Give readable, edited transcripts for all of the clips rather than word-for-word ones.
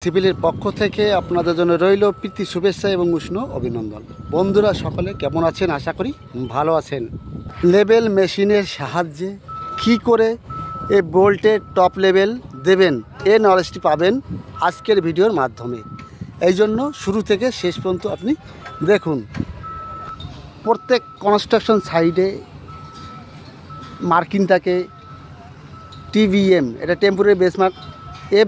সিভিলের পক্ষ থেকে আপনাদের জন্য রইল প্রীতি শুভেচ্ছা এবং উষ্ণ অভিনন্দন। বন্ধুরা সকলে কেমন আছেন? আশা করি ভালো আছেন। লেভেল মেশিনের সাহায্যে কি করে এই বোল্টের টপ লেভেল দেবেন এই নলেজটি পাবেন আজকের ভিডিওর মাধ্যমে। এই জন্য শুরু থেকে শেষ পর্যন্ত আপনি দেখুন। প্রত্যেক কনস্ট্রাকশন সাইডে মার্কিং থাকে TVM, এটা temporary benchmark,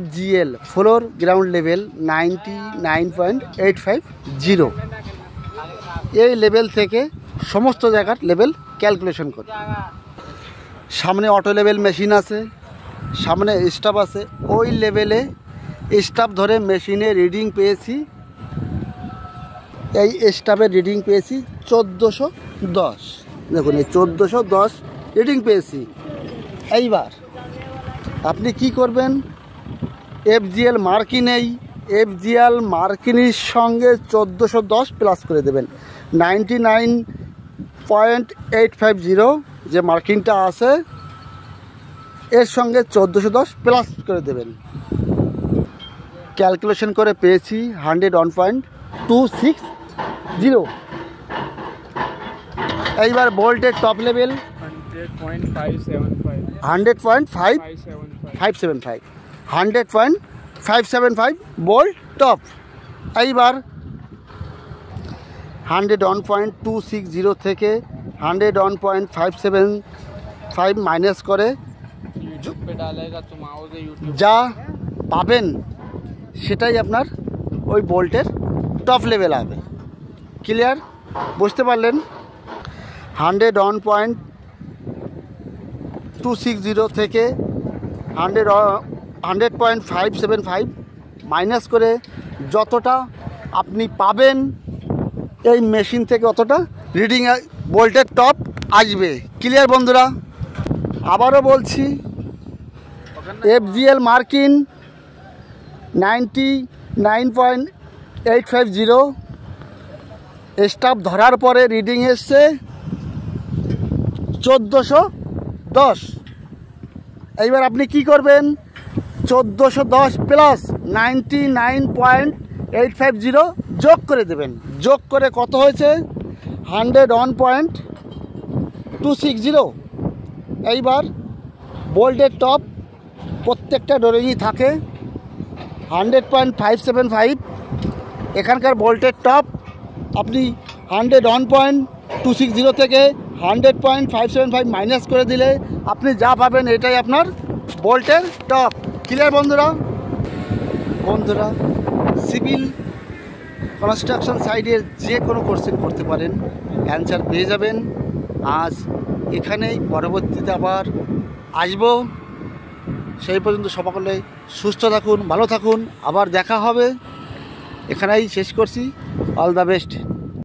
FGL floor ground level 99.850। এই লেভেল থেকে সমস্ত জায়গার লেভেল ক্যালকুলেশন করে। সামনে অটো লেভেল মেশিন আছে, সামনে স্টাফ আছে, ওই লেভেলে স্টাফ ধরে মেশিনে রিডিং পেয়েছি। এই স্টাফের রিডিং পেয়েছি 1410। দেখুন এই 1410 রিডিং পেয়েছি। এইবার আপনি কি করবেন? FGL মার্কিং নেই, FGL মার্কিনের সঙ্গে 1410 প্লাস করে দেবেন। 99.850 যে মার্কিংটা আছে এর সঙ্গে 1410 প্লাস করে দেবেন। ক্যালকুলেশন করে পেয়েছি 101.260। এইবার বোল্টের টপ লেভেল 100.575 100.575 বোল্ট টপ। এইবার 101.260 থেকে 101.575 মাইনাস করে যা পাবেন সেটাই আপনার ওই বোল্টের টপ লেভেল হবে। ক্লিয়ার? বুঝতে পারলেন? 101.260 থেকে 100.575 মাইনাস করে যতটা আপনি পাবেন এই মেশিন থেকে অতটা রিডিং বোল্টের টপ আসবে। ক্লিয়ার বন্ধুরা? আবারও বলছি, FGL মার্কিং 99.850, স্টাফ ধরার পরে রিডিং এসছে 1410। এইবার আপনি কি করবেন? 1410 প্লাস 99.850 যোগ করে দেবেন। যোগ করে কত হয়েছে? 101.260। এইবার বোল্টের টপ প্রত্যেকটা ডোরেই থাকে 100.575। এখানকার বোল্টের টপ আপনি 101.260 থেকে 100.575 মাইনাস করে দিলে আপনি যা পাবেন এটাই আপনার বোল্টের টপ। ক্লিয়ার বন্ধুরা? বন্ধুরা, সিভিল কনস্ট্রাকশন সাইডের যে কোনো কোশ্চেন করতে পারেন, অ্যান্সার পেয়ে যাবেন। আজ এখানেই, পরবর্তীতে আবার আসবো। সেই পর্যন্ত সকলে সুস্থ থাকুন, ভালো থাকুন। আবার দেখা হবে। এখানেই শেষ করছি। All the best.